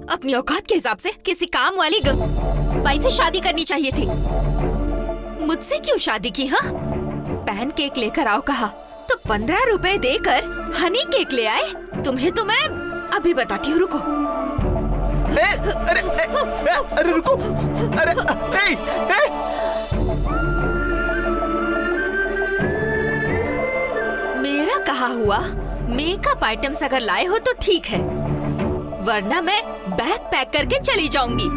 अपनी औकात के हिसाब से किसी काम वाली बाई से शादी करनी चाहिए थी। मुझसे क्यों शादी की? हाँ, पैन केक लेकर आओ कहा तो 15 रुपए देकर हनी केक ले आए। तुम्हें तो मैं अभी बताती हूँ, रुको। अरे रुको, अरे मेरा कहा हुआ मेकअप आइटम्स अगर लाए हो तो ठीक है, वरना मैं बैग पैक करके चली जाऊंगी।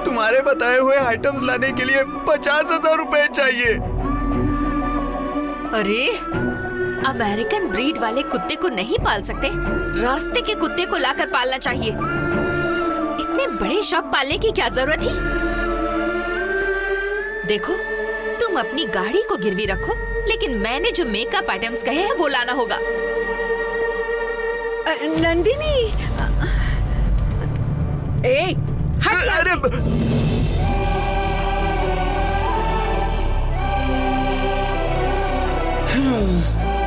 तुम्हारे बताए हुए आइटम्स लाने के लिए 50,000 रुपए चाहिए। अरे, अमेरिकन ब्रीड वाले कुत्ते को नहीं पाल सकते, रास्ते के कुत्ते को लाकर पालना चाहिए। इतने बड़े शौक पालने की क्या जरूरत थी? देखो, तुम अपनी गाड़ी को गिरवी रखो, लेकिन मैंने जो मेकअप आइटम्स कहे हैं वो लाना होगा। नंदिनी, हट अरे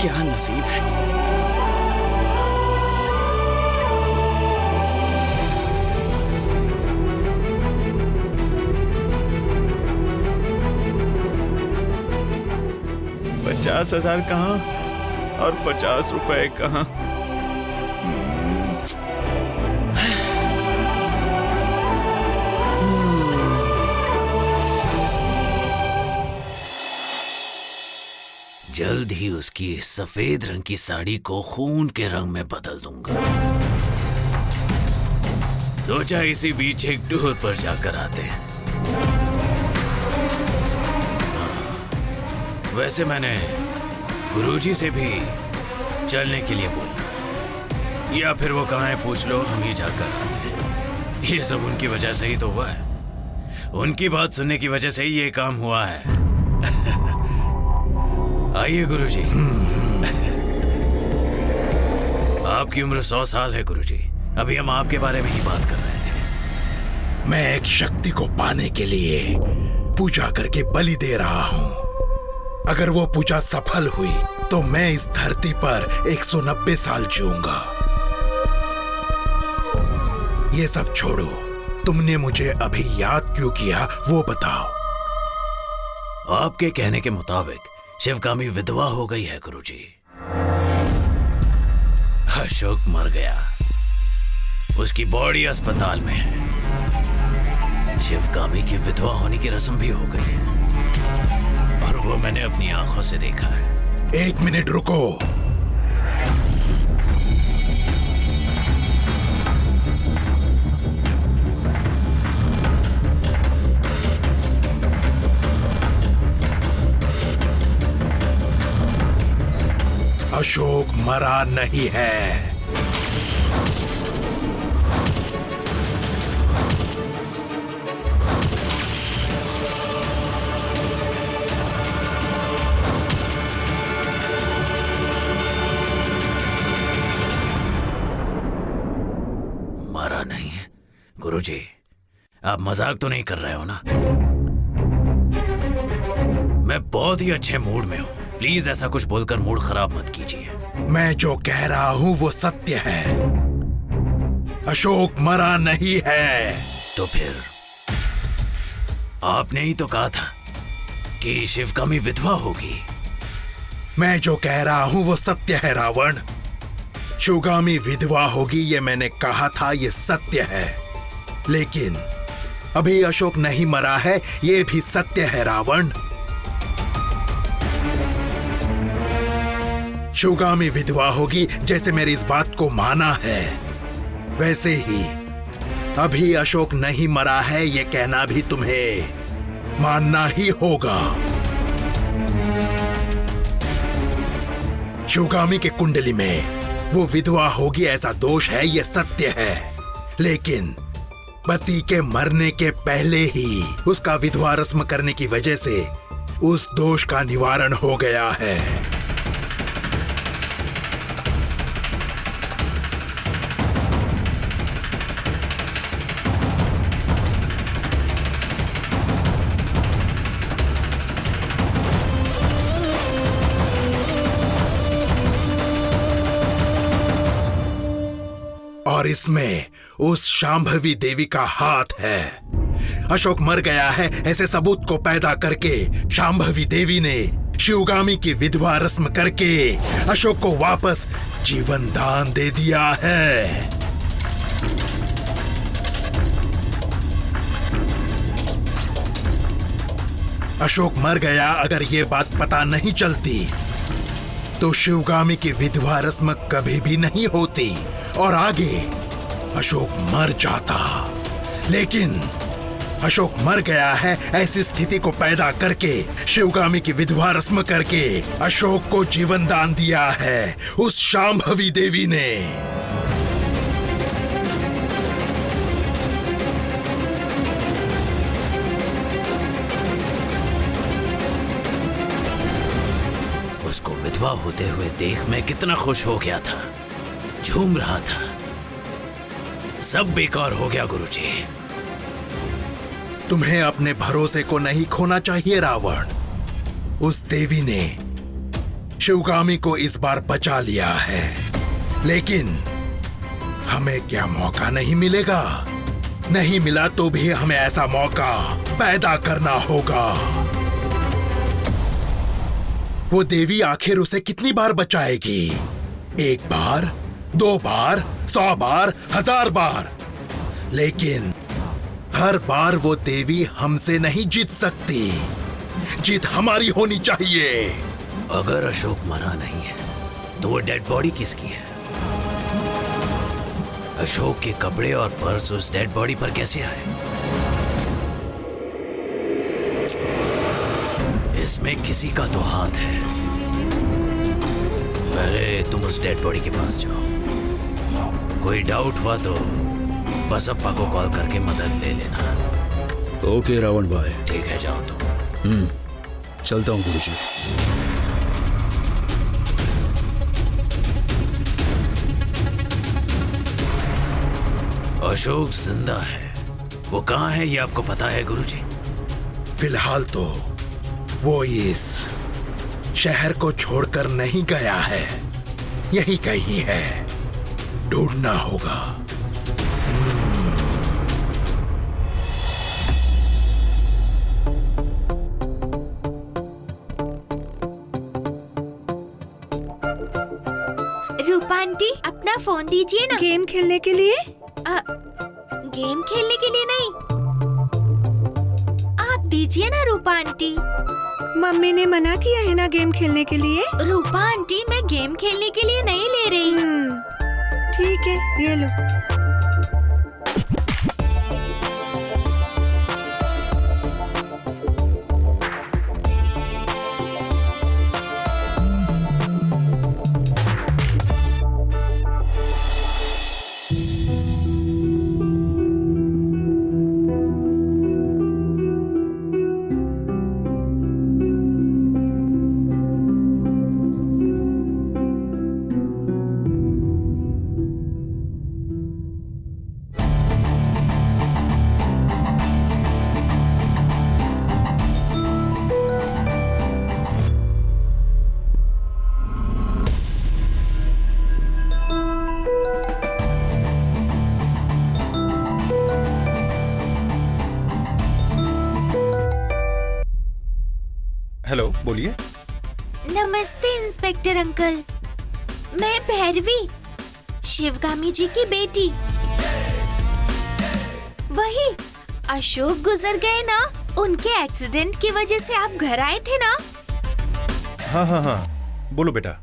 क्या नसीब है। $50,000 कहाँ और 50 रुपए कहाँ? जल्द ही उसकी सफेद रंग की साड़ी को खून के रंग में बदल दूंगा। सोचा इसी बीच एक टूर पर जाकर आते हैं। वैसे मैंने गुरुजी से भी चलने के लिए बोला, या फिर वो कहाँ है पूछ लो, हम ही जाकर आते हैं। ये सब उनकी वजह से ही तो हुआ है, उनकी बात सुनने की वजह से ही ये काम हुआ है। आइए गुरुजी। आपकी उम्र 100 साल है गुरुजी। अभी हम आपके बारे में ही बात कर रहे थे। मैं एक शक्ति को पाने के लिए पूजा करके बलि दे रहा हूँ। अगर वो पूजा सफल हुई तो मैं इस धरती पर 190 साल जीऊंगा। ये सब छोड़ो, तुमने मुझे अभी याद क्यों किया वो बताओ। आपके कहने के मुताबिक शिवगामी विधवा हो गई है गुरुजी। अशोक मर गया, उसकी बॉडी अस्पताल में है। शिवगामी की विधवा होने की रस्म भी हो गई है, और वो मैंने अपनी आंखों से देखा है। 1 मिनट रुको। अशोक मरा नहीं है। मरा नहीं है गुरुजी? आप मजाक तो नहीं कर रहे हो ना? मैं बहुत ही अच्छे मूड में हूं, प्लीज ऐसा कुछ बोलकर मूड खराब मत कीजिए। मैं जो कह रहा हूं वो सत्य है। अशोक मरा नहीं है। तो फिर आपने ही तो कहा था कि शिवगामी विधवा होगी। मैं जो कह रहा हूं वो सत्य है रावण। शिवगामी विधवा होगी ये मैंने कहा था, ये सत्य है। लेकिन अभी अशोक नहीं मरा है, ये भी सत्य है रावण। शिवगामी विधवा होगी जैसे मेरी इस बात को माना है, वैसे ही अभी अशोक नहीं मरा है ये कहना भी तुम्हें मानना ही होगा। शिवगामी के कुंडली में वो विधवा होगी ऐसा दोष है, ये सत्य है। लेकिन पति के मरने के पहले ही उसका विधवा रस्म करने की वजह से उस दोष का निवारण हो गया है। और इसमें उस शांभवी देवी का हाथ है। अशोक मर गया है ऐसे सबूत को पैदा करके शांभवी देवी ने शिवगामी की विधवा रस्म करके अशोक को वापस जीवन दान दे दिया है। अशोक मर गया अगर ये बात पता नहीं चलती तो शिवगामी की विधवा रस्म कभी भी नहीं होती और आगे अशोक मर जाता। लेकिन अशोक मर गया है ऐसी स्थिति को पैदा करके शिवगामी की विधवा रस्म करके अशोक को जीवन दान दिया है उस शांभवी देवी ने। उसको विधवा होते हुए देख मैं कितना खुश हो गया था, झूम रहा था। सब बेकार हो गया गुरुजी। तुम्हें अपने भरोसे को नहीं खोना चाहिए रावण। उस देवी ने शिवगामी को इस बार बचा लिया है, लेकिन हमें क्या मौका नहीं मिलेगा? नहीं मिला तो भी हमें ऐसा मौका पैदा करना होगा। वो देवी आखिर उसे कितनी बार बचाएगी? 1 बार, 2 बार, 100 बार, 1000 बार, लेकिन हर बार वो देवी हमसे नहीं जीत सकती। जीत हमारी होनी चाहिए। अगर अशोक मरा नहीं है तो वो डेड बॉडी किसकी है? अशोक के कपड़े और पर्स उस डेड बॉडी पर कैसे आए? इसमें किसी का तो हाथ है। पहले तुम उस डेड बॉडी के पास जाओ। कोई डाउट हुआ तो बसप्पा को कॉल करके मदद ले लेना। ओके रावण भाई। ठीक है, जाओ तुम। चलता हूँ गुरुजी। अशोक जिंदा है। वो कहाँ है ये आपको पता है गुरुजी? फिलहाल तो वो इस शहर को छोड़कर नहीं गया है, यही कहीं है। ढूंढना होगा। रूपा आंटी, अपना फोन दीजिए ना। गेम खेलने के लिए? गेम खेलने के लिए नहीं, आप दीजिए ना रूपा आंटी। मम्मी ने मना किया है ना गेम खेलने के लिए। रूपा आंटी, मैं गेम खेलने के लिए नहीं ले रही। ठीक है, ये लो। हेलो, बोलिए। नमस्ते इंस्पेक्टर अंकल, मैं भैरवी, शिवगामी जी की बेटी। वही अशोक गुजर गए ना, उनके एक्सीडेंट की वजह से आप घर आए थे ना? हाँ, बोलो बेटा।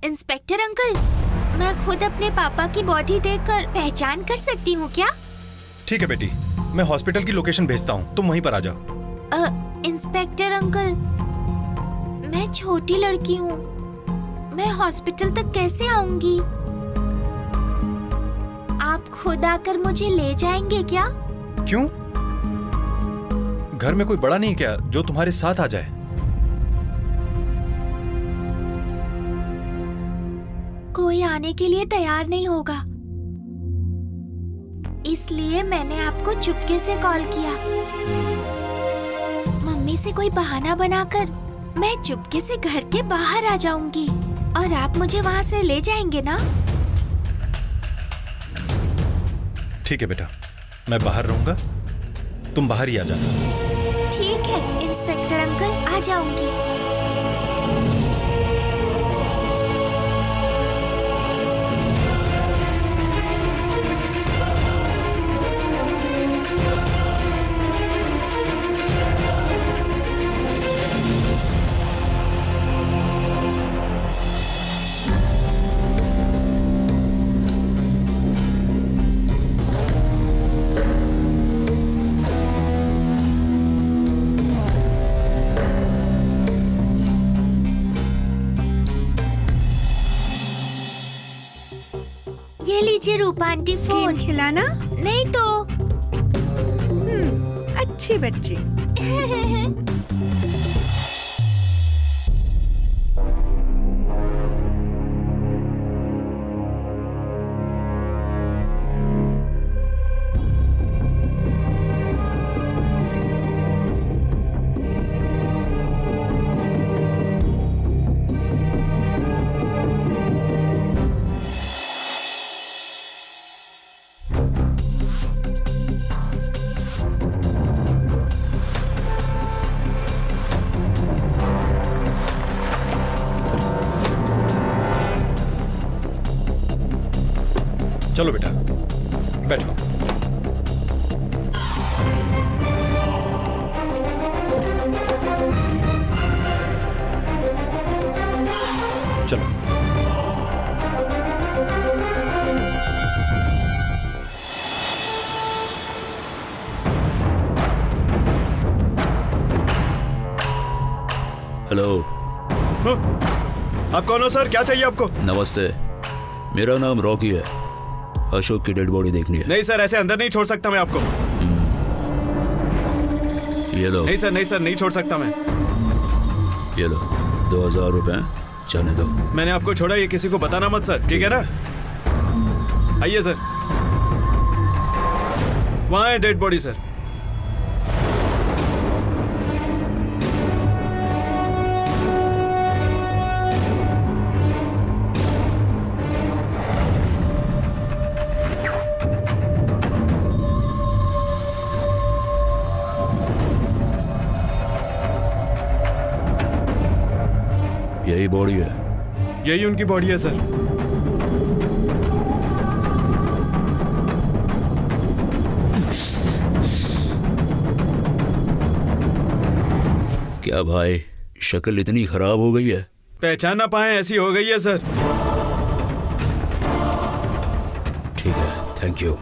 इंस्पेक्टर अंकल, मैं खुद अपने पापा की बॉडी देखकर पहचान कर सकती हूँ क्या? ठीक है बेटी, मैं हॉस्पिटल की लोकेशन भेजता हूँ, तुम वहीं पर आ जाओ। इंस्पेक्टर अंकल, मैं छोटी लड़की हूँ, मैं हॉस्पिटल तक कैसे आऊंगी? आप खुद आकर मुझे ले जाएंगे क्या? क्यों? घर में कोई बड़ा नहीं क्या जो तुम्हारे साथ आ जाए? कोई आने के लिए तैयार नहीं होगा, इसलिए मैंने आपको चुपके से कॉल किया। मम्मी से कोई बहाना बनाकर मैं चुपके से घर के बाहर आ जाऊंगी और आप मुझे वहां से ले जाएंगे ना? ठीक है बेटा, मैं बाहर रहूंगा, तुम बाहर ही आ जाना। ठीक है इंस्पेक्टर अंकल, आ जाऊंगी। ये लीजिए रूपा आंटी फोन। गेम खिलाना? नहीं तो अच्छी बच्ची। चलो बेटा, बैठो। चलो। हेलो। आप कौन हो सर? क्या चाहिए आपको? नमस्ते, मेरा नाम रॉकी है। अशोक की डेड बॉडी देखनी है। नहीं सर, ऐसे अंदर नहीं छोड़ सकता मैं आपको। ये लो। नहीं सर, नहीं सर, नहीं छोड़ सकता मैं। ये लो 2000 रुपए, जाने दो। मैंने आपको छोड़ा, ये किसी को बताना मत सर, ठीक है ना? आइए सर। वहां है डेड बॉडी सर। यही बॉडी है? यही उनकी बॉडी है सर। क्या भाई, शक्ल इतनी खराब हो गई है? पहचान ना पाए ऐसी हो गई है सर। ठीक है, थैंक यू।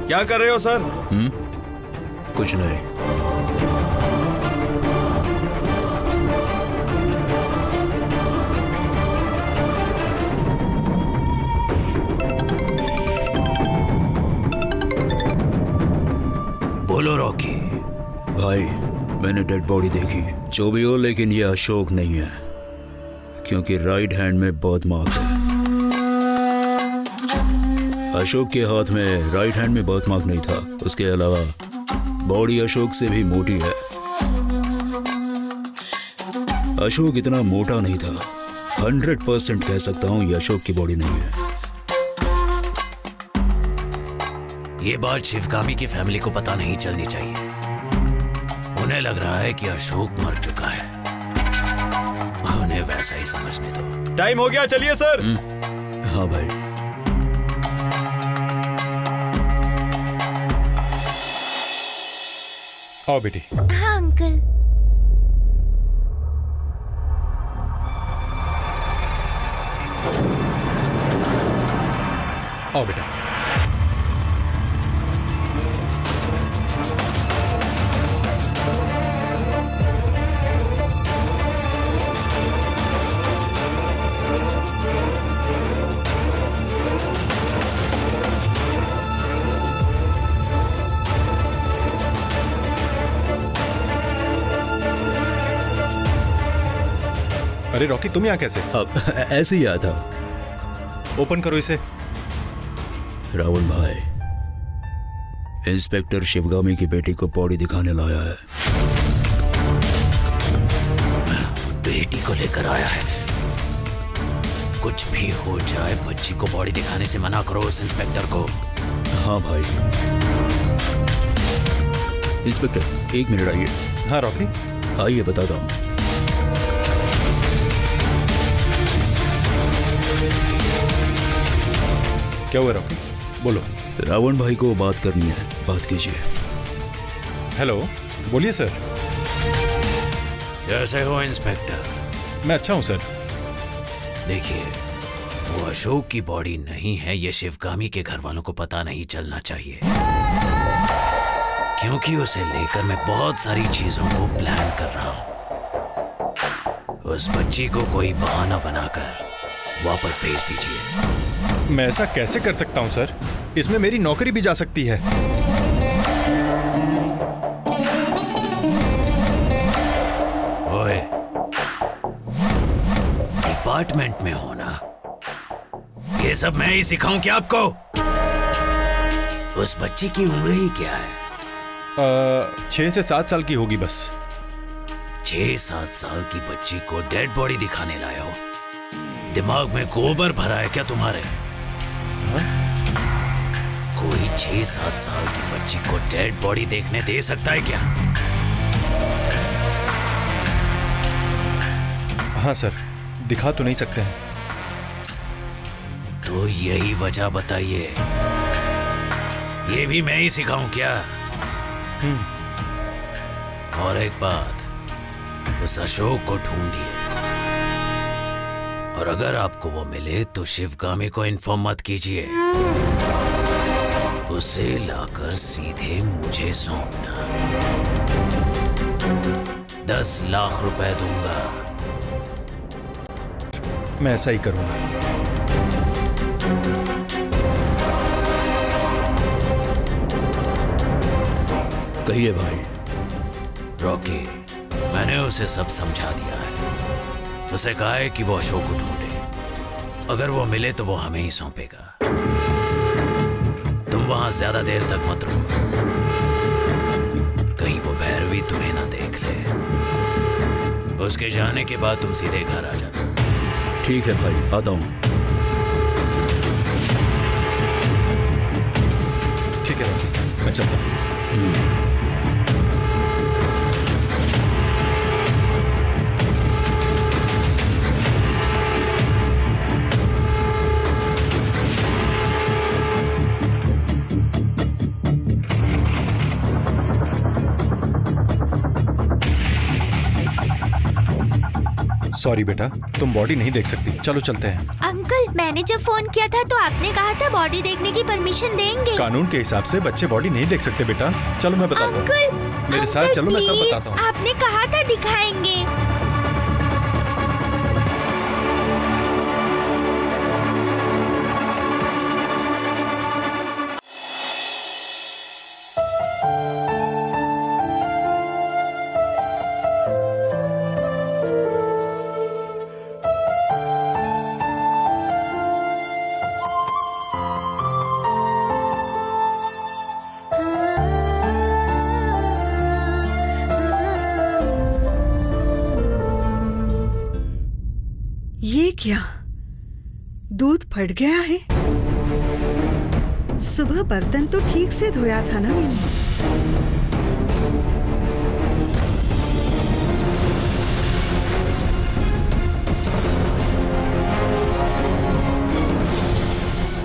क्या कर रहे हो सर? कुछ नहीं। बोलो रॉकी। भाई, मैंने डेड बॉडी देखी, जो भी हो, लेकिन ये अशोक नहीं है, क्योंकि राइट हैंड में बहुत मार्क है। अशोक के हाथ में, राइट हैंड में बहुत मार्क नहीं था। उसके अलावा बॉडी अशोक से भी मोटी है। अशोक इतना मोटा नहीं था। 100% कह सकता हूँ ये अशोक की बॉडी नहीं है। ये बात शिवगामी की फैमिली को पता नहीं चलनी चाहिए। उन्हें लग रहा है कि अशोक मर चुका है। उन्हें वैसा ही समझने दो। टाइम हो गया, चलिए सर। हाँ भाई। आओ बेटी। हाँ अंकल। आओ बेटा। अरे रॉकी, तुम यहाँ कैसे? अब ऐसे ही आया था। ओपन करो इसे। रावण भाई, इंस्पेक्टर शिवगामी की बेटी को बॉडी दिखाने लाया है। बेटी को लेकर आया है। कुछ भी हो जाए, बच्ची को बॉडी दिखाने से मना करो उस इंस्पेक्टर को। हाँ भाई। इंस्पेक्टर 1 मिनट आइए। हाँ रॉकी, आइए बताता हूँ। क्या हुआ रॉकी? बोलो। रावण भाई को बात करनी है, बात कीजिए। हेलो, बोलिए सर। कैसे हो इंस्पेक्टर? मैं अच्छा हूँ सर। देखिए, वो अशोक की बॉडी नहीं है, ये शिवगामी के घर वालों को पता नहीं चलना चाहिए, क्योंकि उसे लेकर मैं बहुत सारी चीजों को प्लान कर रहा हूँ। उस बच्ची को कोई बहाना बनाकर वापस भेज दीजिए। मैं ऐसा कैसे कर सकता हूँ सर? इसमें मेरी नौकरी भी जा सकती है। ओए, डिपार्टमेंट में हो ना? ये सब मैं ही सिखाऊं क्या आपको? उस बच्ची की उम्र ही क्या है? 6 से 7 साल की होगी बस। 6-7 साल की बच्ची को डेड बॉडी दिखाने लाया हो? दिमाग में गोबर भरा है क्या तुम्हारे? कोई 6-7 साल की बच्ची को डेड बॉडी देखने दे सकता है क्या? हाँ सर, दिखा तो नहीं सकते हैं। तो यही वजह बताइए। ये भी मैं ही सिखाऊं क्या? और एक बात, उस अशोक को ढूंढिए, और अगर आपको वो मिले तो शिवगामी को इन्फॉर्म मत कीजिए। उसे लाकर सीधे मुझे सौंपना। 10 लाख रुपए दूंगा। मैं ऐसा ही करूंगा। कहिए भाई। रॉकी, मैंने उसे सब समझा दिया है। उसे कहा है कि वो अशोक को ढूंढे, अगर वो मिले तो वो हमें ही सौंपेगा। तुम वहां ज्यादा देर तक मत रुको, कहीं वो भैरवी तुम्हें ना देख ले। उसके जाने के बाद तुम सीधे घर आ जाना। ठीक है भाई, आता हूँ। ठीक है रॉकी, मैं चलता हूँ। सॉरी बेटा, तुम बॉडी नहीं देख सकती। चलो चलते हैं। अंकल, मैंने जब फोन किया था तो आपने कहा था बॉडी देखने की परमिशन देंगे। कानून के हिसाब से बच्चे बॉडी नहीं देख सकते बेटा। चलो मैं बताता हूँ। अंकल, मेरे साथ चलो, मैं सब बताता हूँ। आपने कहा था दिखाएंगे। ये क्या? दूध फट गया है। सुबह बर्तन तो ठीक से धोया था ना मैंने।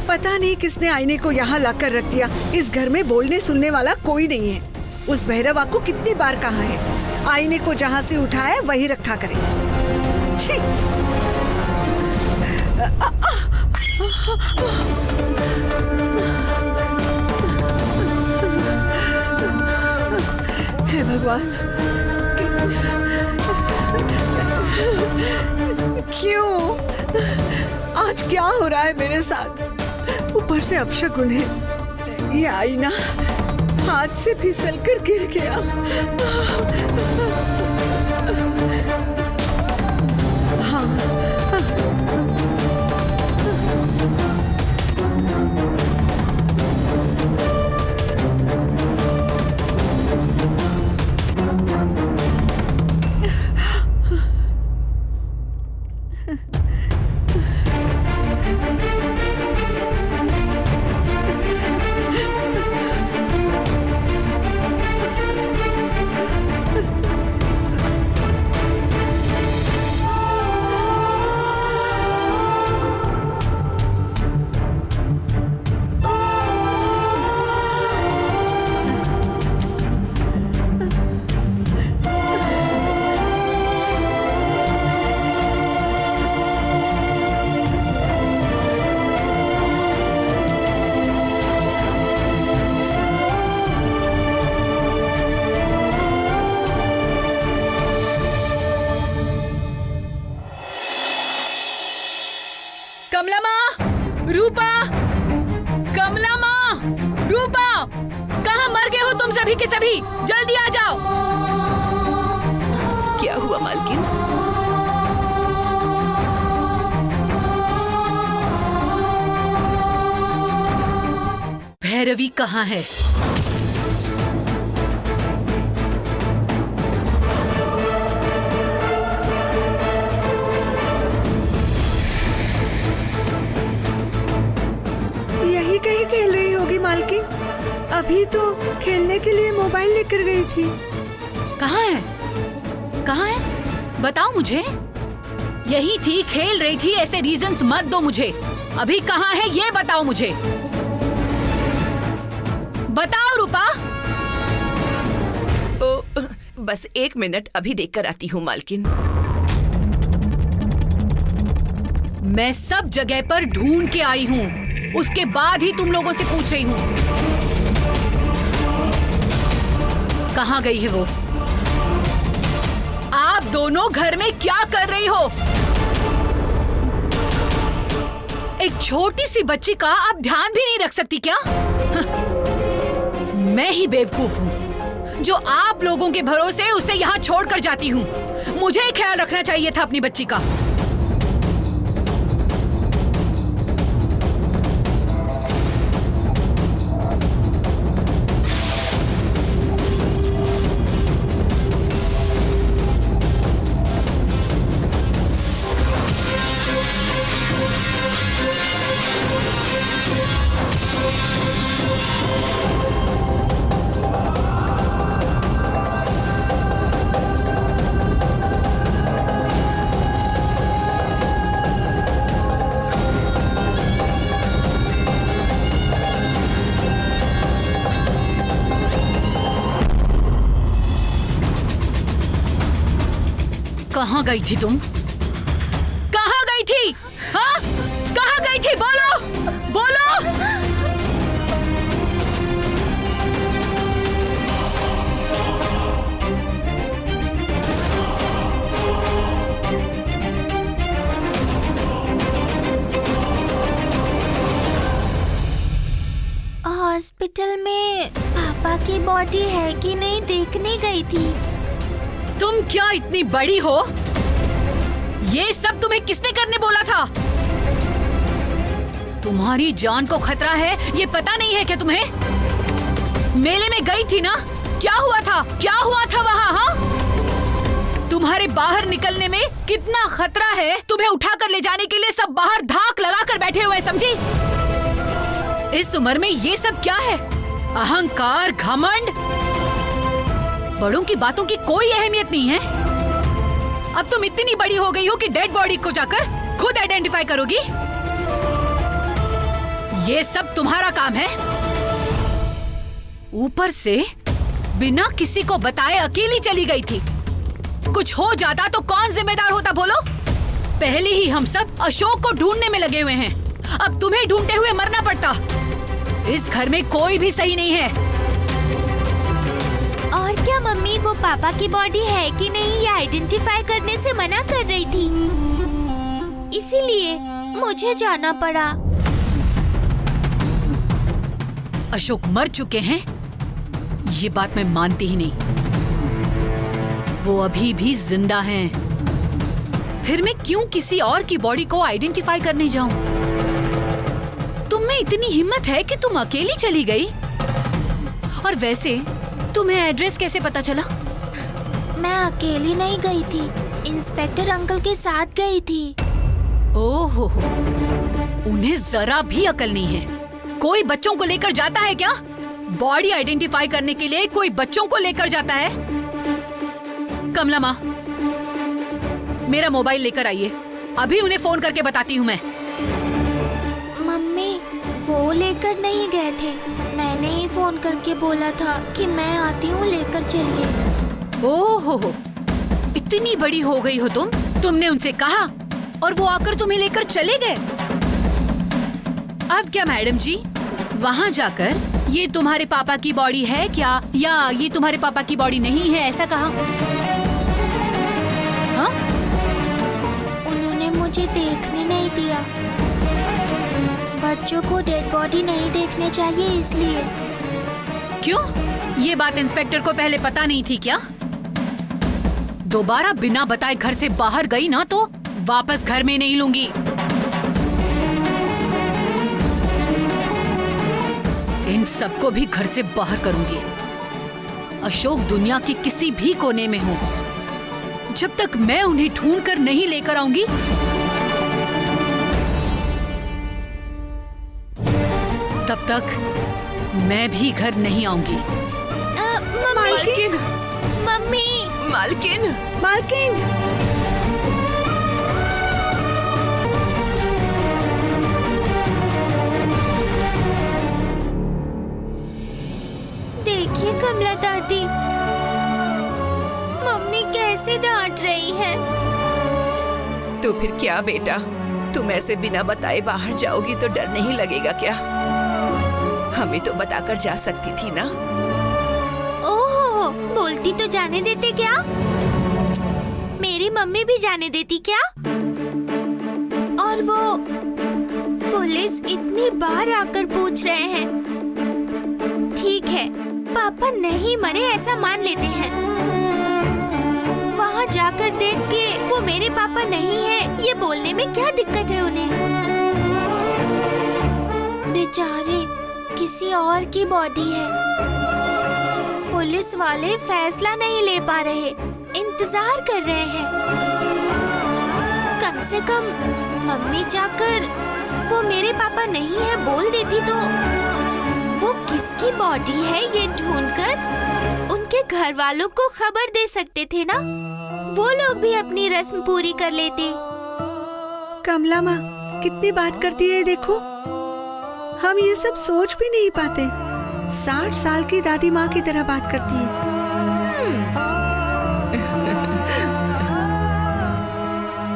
पता नहीं किसने आईने को यहाँ लाकर रख दिया। इस घर में बोलने सुनने वाला कोई नहीं है। उस भैरवा को कितनी बार कहा है, आईने को जहाँ से उठाया वही रखा करे। छी! हे भगवान, क्यों? आज क्या हो रहा है मेरे साथ? ऊपर से अपशगुन है। ये आईना हाथ से फिसल कर गिर गया। हाँ, कमला माँ, रूपा, कमला माँ, रूपा, कहाँ मर गए हो तुम सभी के सभी? जल्दी आ जाओ। क्या हुआ मालकिन? भैरवी कहाँ है? यही कहीं खेल रही होगी मालकिन। अभी तो खेलने के लिए मोबाइल लेकर गई थी। कहाँ है? कहाँ है? बताओ मुझे। यही थी, खेल रही थी, ऐसे रीजंस मत दो मुझे। अभी कहाँ है ये बताओ मुझे। बताओ रूपा। ओ, बस 1 मिनट, अभी देखकर आती हूँ मालकिन। मैं सब जगह पर ढूंढ के आई हूँ, उसके बाद ही तुम लोगों से पूछ रही हूँ कहाँ गई है वो। आप दोनों घर में क्या कर रही हो? एक छोटी सी बच्ची का आप ध्यान भी नहीं रख सकती क्या? मैं ही बेवकूफ हूँ जो आप लोगों के भरोसे उसे यहाँ छोड़कर जाती हूँ। मुझे ख्याल रखना चाहिए था अपनी बच्ची का। कहाँ गई थी तुम? कहाँ गई थी? हाँ? कहाँ गई थी? बोलो, बोलो। हॉस्पिटल में पापा की बॉडी है कि नहीं देखने गई थी। तुम क्या इतनी बड़ी हो? ये सब तुम्हें किसने करने बोला था? तुम्हारी जान को खतरा है ये पता नहीं है क्या तुम्हें? मेले में गई थी ना, क्या हुआ था? क्या हुआ था वहाँ? हाँ, तुम्हारे बाहर निकलने में कितना खतरा है। तुम्हें उठाकर ले जाने के लिए सब बाहर धाक लगा कर बैठे हुए, समझी? इस उम्र में ये सब क्या है? अहंकार, घमंड। बड़ों की बातों की कोई अहमियत नहीं है। अब तुम इतनी बड़ी हो गई हो कि डेड बॉडी को जाकर खुद आइडेंटिफाई करोगी। ये सब तुम्हारा काम है। ऊपर से बिना किसी को बताए अकेली चली गई थी। कुछ हो जाता तो कौन जिम्मेदार होता बोलो? पहले ही हम सब अशोक को ढूंढने में लगे हुए हैं, अब तुम्हें ढूंढते हुए मरना पड़ता। इस घर में कोई भी सही नहीं है। और क्या मम्मी वो पापा की बॉडी है कि नहीं ये आइडेंटिफाई करने से मना कर रही थी, इसीलिए मुझे जाना पड़ा। अशोक मर चुके हैं ये बात मैं मानती ही नहीं। वो अभी भी जिंदा हैं। फिर मैं क्यों किसी और की बॉडी को आइडेंटिफाई करने जाऊं? तुम में इतनी हिम्मत है कि तुम अकेली चली गई? और वैसे तुम्हें एड्रेस कैसे पता चला? मैं अकेली नहीं गई थी, इंस्पेक्टर अंकल के साथ गई थी। ओहो, उन्हें जरा भी अकल नहीं है। कोई बच्चों को लेकर जाता है क्या? बॉडी आइडेंटिफाई करने के लिए कोई बच्चों को लेकर जाता है? कमला माँ, मेरा मोबाइल लेकर आइए, अभी उन्हें फोन करके बताती हूँ मैं। मम्मी वो लेकर नहीं गए थे, मैंने ही फोन करके बोला था कि मैं आती हूँ, लेकर चलिए। ओहो, इतनी बड़ी हो गई हो तुम? तुमने उनसे कहा और वो आकर तुम्हें लेकर चले गए। अब क्या मैडम जी, वहाँ जाकर ये तुम्हारे पापा की बॉडी है क्या या ये तुम्हारे पापा की बॉडी नहीं है ऐसा कहा? हाँ? मुझे देखने नहीं दिया। बच्चों को डेड बॉडी नहीं देखने चाहिए इसलिए। क्यों? ये बात इंस्पेक्टर को पहले पता नहीं थी क्या? दोबारा बिना बताए घर से बाहर गई ना तो वापस घर में नहीं लूंगी। इन सबको भी घर से बाहर करूंगी। अशोक दुनिया की किसी भी कोने में हो, जब तक मैं उन्हें ढूंढ कर नहीं लेकर आऊंगी तब तक मैं भी घर नहीं आऊंगी। मालकिन, मम्मी, मालकिन, मालकिन, देखिए कमला दादी, मम्मी कैसे डांट रही है। तो फिर क्या बेटा, तुम ऐसे बिना बताए बाहर जाओगी तो डर नहीं लगेगा क्या? हमें तो बताकर जा सकती थी ना। ओह, बोलती तो जाने देते क्या? मेरी मम्मी भी जाने देती क्या? और वो पुलिस इतनी बार आकर पूछ रहे हैं। ठीक है, पापा नहीं मरे ऐसा मान लेते हैं। वहाँ जाकर देख के वो मेरे पापा नहीं है ये बोलने में क्या दिक्कत है उन्हें? बेचारे किसी और की बॉडी है। पुलिस वाले फैसला नहीं ले पा रहे, इंतजार कर रहे हैं। कम से कम मम्मी जाकर वो मेरे पापा नहीं है बोल देती तो वो किसकी बॉडी है ये ढूंढकर उनके घर वालों को खबर दे सकते थे ना। वो लोग भी अपनी रस्म पूरी कर लेते। कमला माँ कितनी बात करती है देखो। हम ये सब सोच भी नहीं पाते। 60 साल की दादी माँ की तरह बात करती है।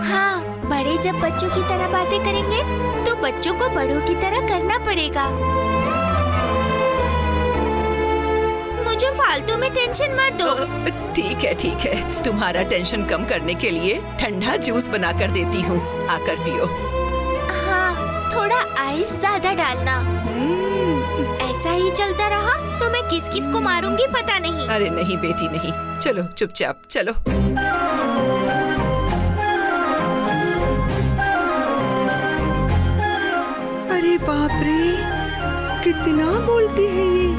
हाँ, बड़े जब बच्चों की तरह बातें करेंगे तो बच्चों को बड़ों की तरह करना पड़ेगा। मुझे फालतू में टेंशन मत दो। ठीक है, तुम्हारा टेंशन कम करने के लिए ठंडा जूस बनाकर देती हूँ, आकर पियो। हाँ, थोड़ा आइस ज्यादा डालना। ऐसा ही चलता रहा तो मैं किस किस को मारूंगी पता नहीं। अरे नहीं बेटी नहीं, चलो चुपचाप चलो। अरे बाप रे, कितना बोलती है ये।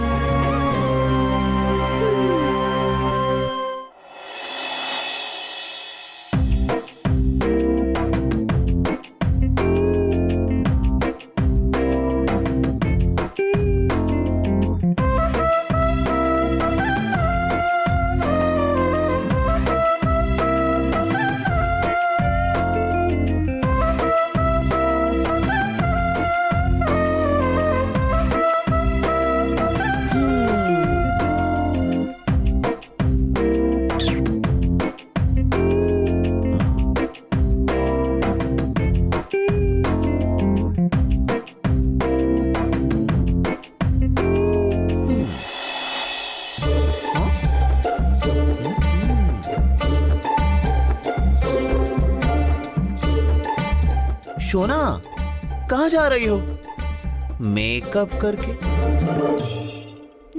शोना, कहाँ जा रही हो? मेकअप करके?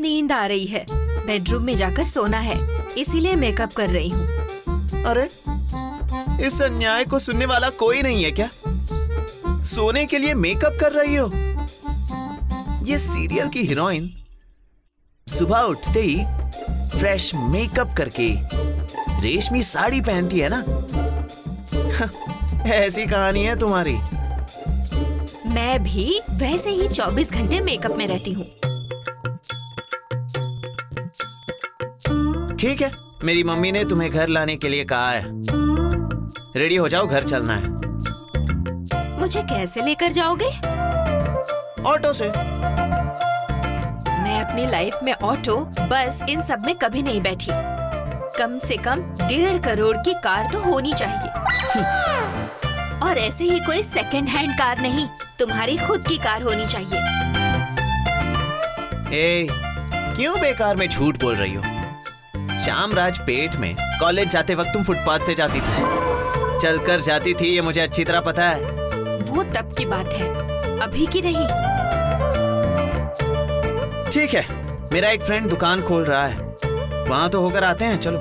नींद आ रही है, बेडरूम में जाकर सोना है, इसीलिए मेकअप कर रही हूँ। अरे, इस अन्याय को सुनने वाला कोई नहीं है क्या? सोने के लिए मेकअप कर रही हो? ये सीरियल की हीरोइन सुबह उठते ही फ्रेश मेकअप करके रेशमी साड़ी पहनती है ना। ऐसी कहानी है तुम्हारी। मैं भी वैसे ही 24 घंटे मेकअप में रहती हूँ। ठीक है, मेरी मम्मी ने तुम्हें घर लाने के लिए कहा है। रेडी हो जाओ, घर चलना है। मुझे कैसे लेकर जाओगे? ऑटो से। मैं अपनी लाइफ में ऑटो, बस इन सब में कभी नहीं बैठी। कम से कम 1.5 करोड़ की कार तो होनी चाहिए। और ऐसे ही कोई सेकंड हैंड कार नहीं, तुम्हारी खुद की कार होनी चाहिए। ए, क्यों बेकार में झूठ बोल रही हो? शामराज पेट में कॉलेज जाते वक्त तुम फुटपाथ से जाती थी। चलकर जाती थी, ये मुझे अच्छी तरह पता है। वो तब की बात है, अभी की नहीं। ठीक है, मेरा एक फ्रेंड दुकान खोल रहा है, वहाँ तो होकर आते हैं, चलो।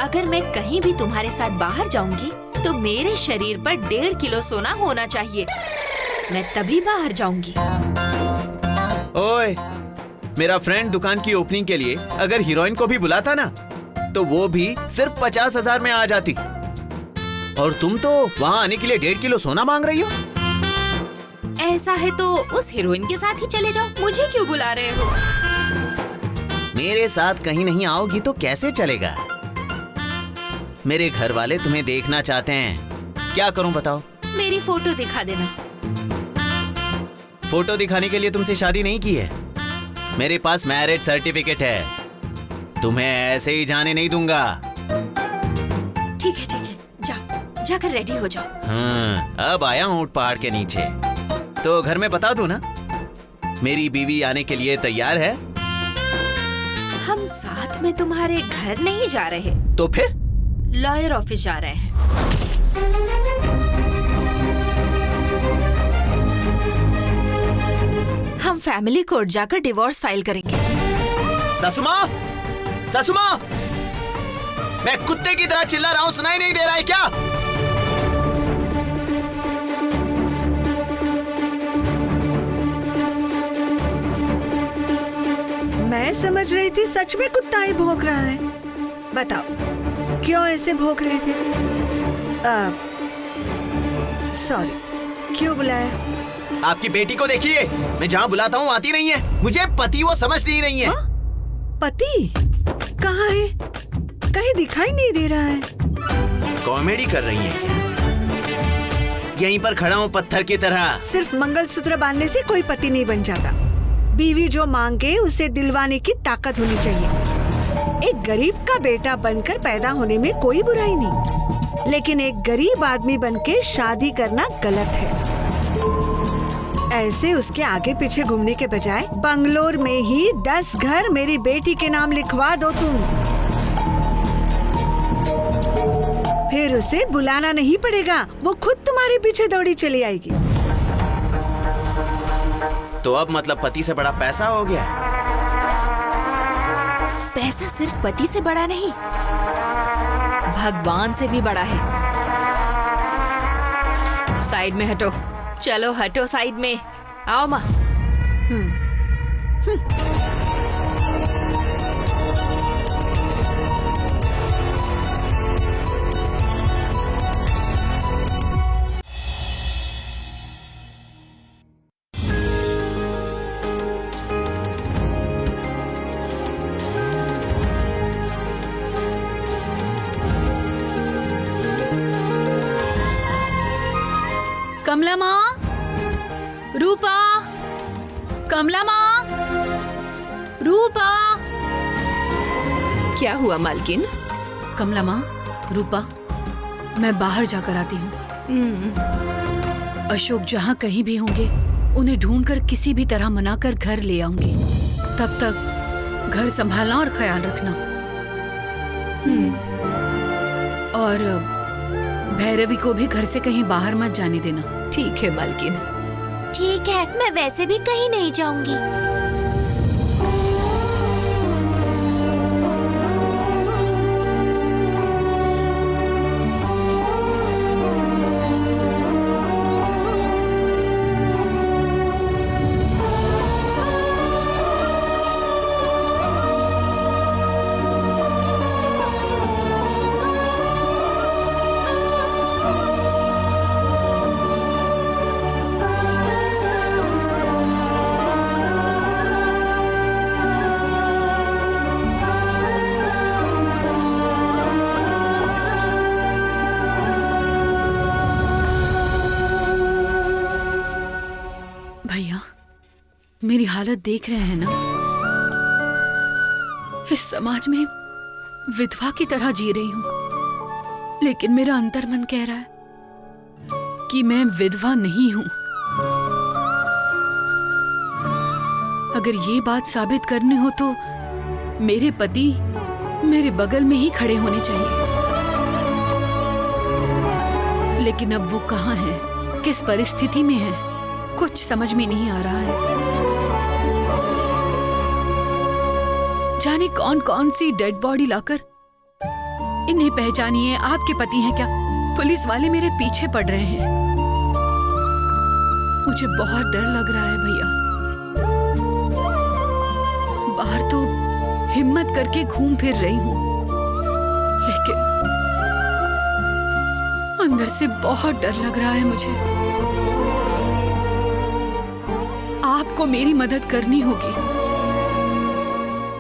अगर मैं कहीं भी तुम्हारे साथ बाहर जाऊंगी तो मेरे शरीर पर 1.5 किलो सोना होना चाहिए, मैं तभी बाहर जाऊंगी। ओए, मेरा फ्रेंड दुकान की ओपनिंग के लिए अगर हीरोइन को भी बुलाता ना तो वो भी सिर्फ 50,000 में आ जाती, और तुम तो वहाँ आने के लिए 1.5 किलो सोना मांग रही हो। ऐसा है तो उस हीरोइन के साथ ही चले जाओ, मुझे क्यों बुला रहे हो? मेरे साथ कहीं नहीं आओगी तो कैसे चलेगा? मेरे घर वाले तुम्हें देखना चाहते हैं, क्या करूं बताओ? मेरी फोटो दिखा देना। फोटो दिखाने के लिए तुमसे शादी नहीं की है, मेरे पास मैरिज सर्टिफिकेट है, तुम्हें ऐसे ही जाने नहीं दूंगा। ठीक है, जाकर रेडी हो जाओ। हाँ, अब आया हूँ ऊंट पहाड़ के नीचे, तो घर में बता दूं ना, मेरी बीवी आने के लिए तैयार है। हम साथ में तुम्हारे घर नहीं जा रहे, तो फिर लॉयर ऑफिस जा रहे हैं। हम फैमिली कोर्ट जाकर डिवोर्स फाइल करेंगे। सासू माँ, सासू माँ, मैं कुत्ते की तरह चिल्ला रहा हूँ, सुनाई नहीं दे रहा है क्या? मैं समझ रही थी सच में कुत्ता ही भौंक रहा है। बताओ क्यों ऐसे भौंक रहे थे? सॉरी, क्यों बुलाया? आपकी बेटी को देखिए, मैं जहाँ बुलाता हूँ आती नहीं है, मुझे पति वो समझती ही नहीं है। पति कहाँ है? कहीं दिखाई नहीं दे रहा है। कॉमेडी कर रही है क्या? यहीं पर खड़ा हूँ पत्थर की तरह। सिर्फ मंगलसूत्र बांधने से कोई पति नहीं बन जाता, बीवी जो मांगे उसे दिलवाने की ताकत होनी चाहिए। एक गरीब का बेटा बनकर पैदा होने में कोई बुराई नहीं, लेकिन एक गरीब आदमी बनके शादी करना गलत है। ऐसे उसके आगे पीछे घूमने के बजाय बंगलोर में ही 10 घर मेरी बेटी के नाम लिखवा दो तुम, फिर उसे बुलाना नहीं पड़ेगा, वो खुद तुम्हारे पीछे दौड़ी चली आएगी। तो अब मतलब पति से बड़ा पैसा हो गया? पैसा सिर्फ पति से बड़ा नहीं, भगवान से भी बड़ा है। साइड में हटो, चलो हटो साइड में, आओ माँ। कमला माँ, रूपा, कमला माँ, रूपा। क्या हुआ मालकिन? कमला माँ, रूपा, मैं बाहर जाकर आती हूँ। अशोक जहाँ कहीं भी होंगे उन्हें ढूंढकर किसी भी तरह मनाकर घर ले आऊंगी। तब तक घर संभालना और ख्याल रखना। और भैरवी को भी घर से कहीं बाहर मत जाने देना। ठीक है मालकिन। ठीक है, मैं वैसे भी कहीं नहीं जाऊंगी। मेरी हालत देख रहे हैं ना, इस समाज में विधवा की तरह जी रही हूं, लेकिन मेरा अंतर्मन कह रहा है कि मैं विधवा नहीं हूं। अगर ये बात साबित करनी हो तो मेरे पति मेरे बगल में ही खड़े होने चाहिए। लेकिन अब वो कहाँ है, किस परिस्थिति में है, कुछ समझ में नहीं आ रहा है। जाने कौन कौन सी डेड बॉडी लाकर इन्हें पहचानिए। आपके पति हैं क्या? पुलिस वाले मेरे पीछे पड़ रहे हैं। मुझे बहुत डर लग रहा है भैया। बाहर तो हिम्मत करके घूम फिर रही हूँ, लेकिन अंदर से बहुत डर लग रहा है मुझे। आपको मेरी मदद करनी होगी।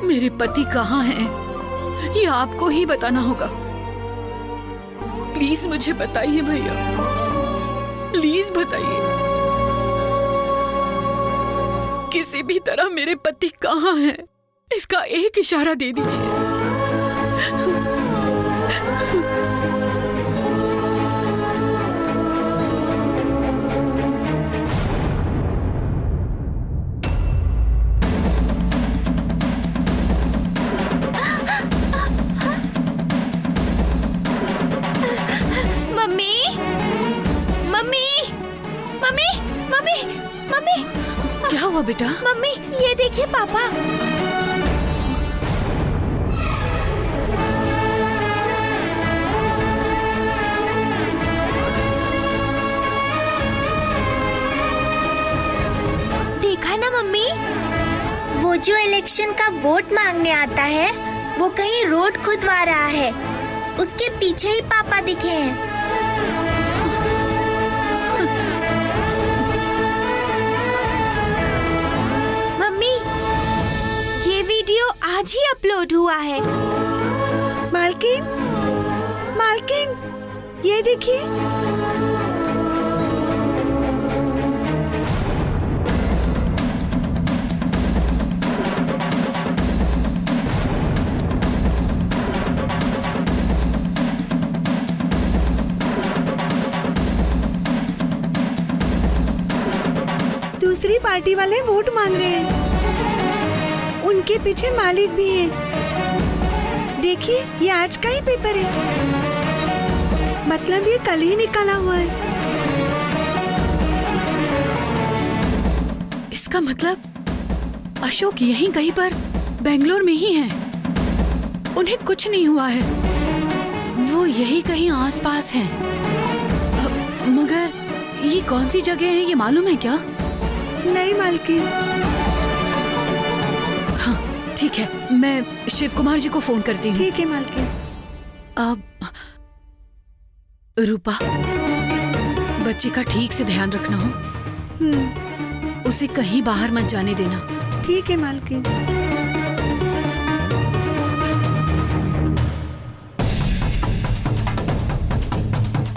मेरे पति कहाँ हैं, ये आपको ही बताना होगा। प्लीज मुझे बताइए भैया, प्लीज बताइए। किसी भी तरह मेरे पति कहाँ हैं, इसका एक इशारा दे दीजिए। Mummy, mummy, mummy, mummy, mummy, क्या हुआ बेटा? मम्मी ये देखिए पापा। देखा ना मम्मी, वो जो इलेक्शन का वोट मांगने आता है वो कहीं रोड खुदवा रहा है, उसके पीछे ही पापा दिखे हैं। मम्मी ये वीडियो आज ही अपलोड हुआ है। मालकिन, मालकिन, ये देखिए। दूसरी पार्टी वाले वोट मांग रहे हैं, उनके पीछे मालिक भी है। देखिए ये आज का ही पेपर है, मतलब ये कल ही निकाला हुआ है। इसका मतलब अशोक यहीं कहीं पर बेंगलोर में ही हैं। उन्हें कुछ नहीं हुआ है, वो यही कहीं आसपास हैं। मगर ये कौन सी जगह है, ये मालूम है क्या? नहीं मालकिन। हाँ ठीक है, मैं शिव कुमार जी को फोन करती हूँ। ठीक है मालकिन। अब रूपा, बच्चे का ठीक से ध्यान रखना हो। उसे कहीं बाहर मत जाने देना। ठीक है मालकिन।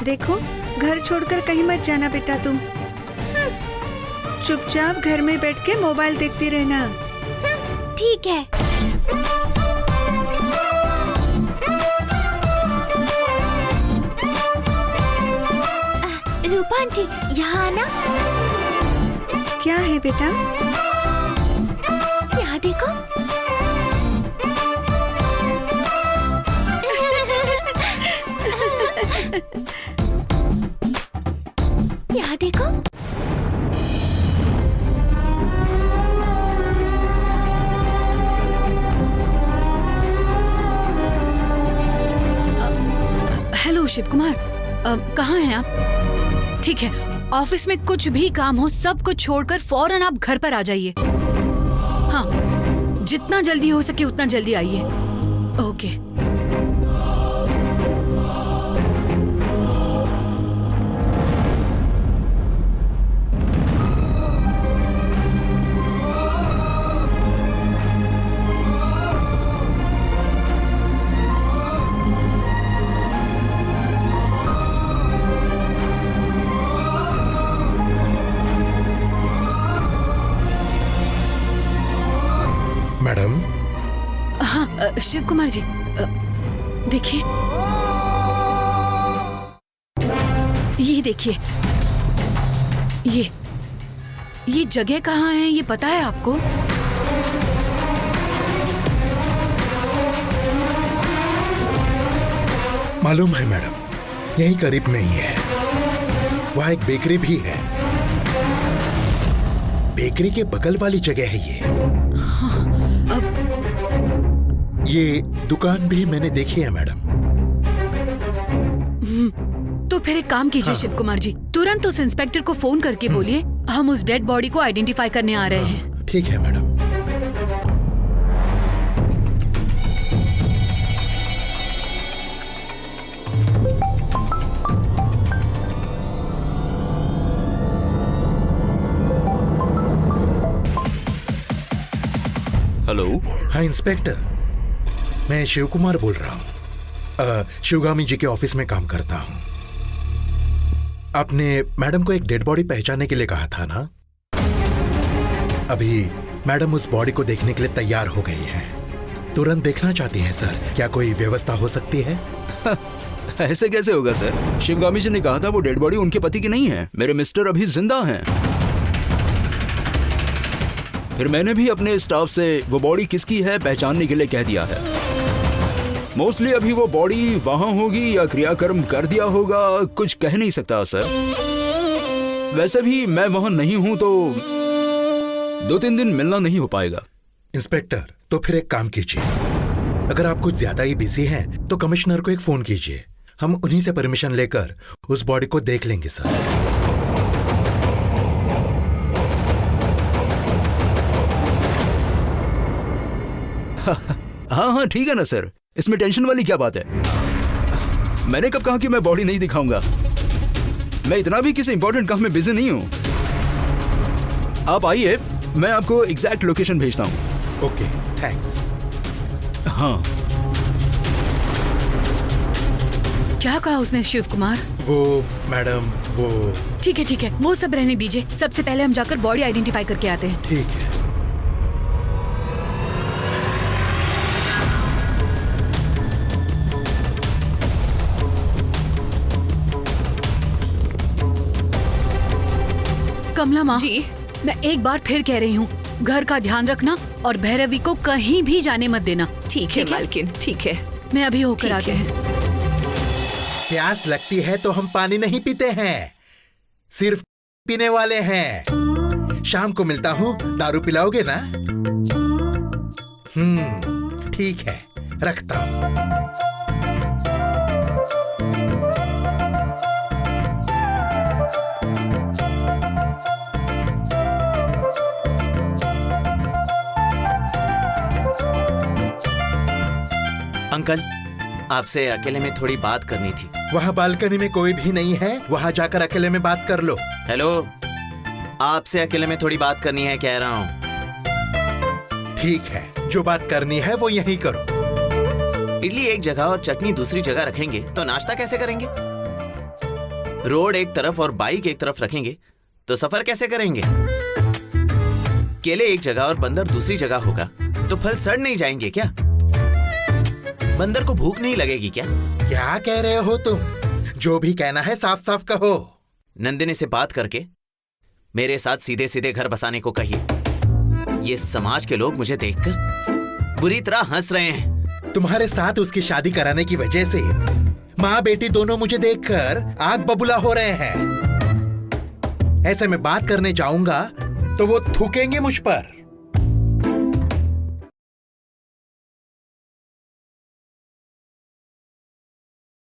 देखो घर छोड़कर कहीं मत जाना बेटा तुम। चुपचाप घर में बैठ के मोबाइल देखती रहना। ठीक है। रूपा आंटी यहाँ आना। क्या है बेटा? यहाँ देखो। यहाँ देखो। हेलो शिव कुमार, कहाँ हैं आप? ठीक है, ऑफिस में कुछ भी काम हो सब कुछ छोड़कर फौरन आप घर पर आ जाइए। हाँ, जितना जल्दी हो सके उतना जल्दी आइए। ओके। मैडम। हाँ शिव कुमार जी, देखिए, ये देखिए, ये जगह कहाँ है, ये पता है आपको? मालूम है मैडम, यहीं करीब में ही है। वहाँ एक बेकरी भी है। बेकरी के बगल वाली जगह है ये। ये दुकान भी मैंने देखी है मैडम। तो फिर एक काम कीजिए शिव कुमार जी, तुरंत उस इंस्पेक्टर को फोन करके बोलिए हम उस डेड बॉडी को आइडेंटिफाई करने आ रहे हैं। ठीक है मैडम। हेलो। हाँ इंस्पेक्टर, मैं शिव कुमार बोल रहा हूँ। शिवगामी जी के ऑफिस में काम करता हूँ। आपने मैडम को एक डेड बॉडी पहचानने के लिए कहा था ना? अभी मैडम उस बॉडी को देखने के लिए तैयार हो गई हैं। तुरंत देखना चाहती हैं सर। क्या कोई व्यवस्था हो सकती है? ऐसे कैसे होगा सर? शिवगामी जी ने कहा था वो डेड बॉडी उनके पति की नहीं है। मेरे मिस्टर अभी जिंदा हैं। फिर मैंने भी अपने स्टाफ से वो बॉडी किसकी है पहचानने के लिए कह दिया है। मोस्टली अभी वो बॉडी वहां होगी या क्रियाकर्म कर दिया होगा, कुछ कह नहीं सकता सर। वैसे भी मैं वहां नहीं हूं तो 2-3 दिन मिलना नहीं हो पाएगा। इंस्पेक्टर, तो फिर एक काम कीजिए, अगर आप कुछ ज्यादा ही बिजी हैं तो कमिश्नर को एक फोन कीजिए। हम उन्हीं से परमिशन लेकर उस बॉडी को देख लेंगे सर। हाँ हाँ ठीक है ना सर, इसमें टेंशन वाली क्या बात है? मैंने कब कहा कि मैं बॉडी नहीं दिखाऊंगा? मैं इतना भी किसी इंपॉर्टेंट काम में बिजी नहीं हूं। आप आइए, मैं आपको एग्जैक्ट लोकेशन भेजता हूं। Okay, thanks. हाँ। क्या कहा उसने शिव कुमार? वो मैडम वो ठीक है, वो सब रहने दीजिए। सबसे पहले हम जाकर बॉडी आइडेंटिफाई करके आते हैं। ठीक है। कमला माँ जी, मैं एक बार फिर कह रही हूँ, घर का ध्यान रखना और भैरवी को कहीं भी जाने मत देना। ठीक है मालकिन, ठीक है। मैं अभी होकर ठीक आती है। हूँ। प्यास लगती है तो हम पानी नहीं पीते हैं, सिर्फ पीने वाले हैं। शाम को मिलता हूँ, दारू पिलाओगे ना? ठीक है, रखता हूँ। अंकल, आपसे अकेले में थोड़ी बात करनी थी। वहाँ बालकनी में कोई भी नहीं है, वहाँ जाकर अकेले में बात कर लो। हेलो, आपसे अकेले में थोड़ी बात करनी है कह रहा हूँ। ठीक है, जो बात करनी है वो यहीं करो। इडली एक जगह और चटनी दूसरी जगह रखेंगे तो नाश्ता कैसे करेंगे? रोड एक तरफ और बाइक एक तरफ रखेंगे तो सफर कैसे करेंगे? केले एक जगह और बंदर दूसरी जगह होगा तो फल सड़ नहीं जाएंगे क्या? बंदर को भूख नहीं लगेगी क्या? क्या कह रहे हो तुम? जो भी कहना है साफ साफ कहो। नंदिनी से बात करके मेरे साथ सीधे सीधे घर बसाने को कहिए। ये समाज के लोग मुझे देखकर बुरी तरह हंस रहे हैं। तुम्हारे साथ उसकी शादी कराने की वजह से माँ बेटी दोनों मुझे देखकर आग बबूला हो रहे हैं। ऐसे में बात करने जाऊंगा तो वो थूकेंगे मुझ पर।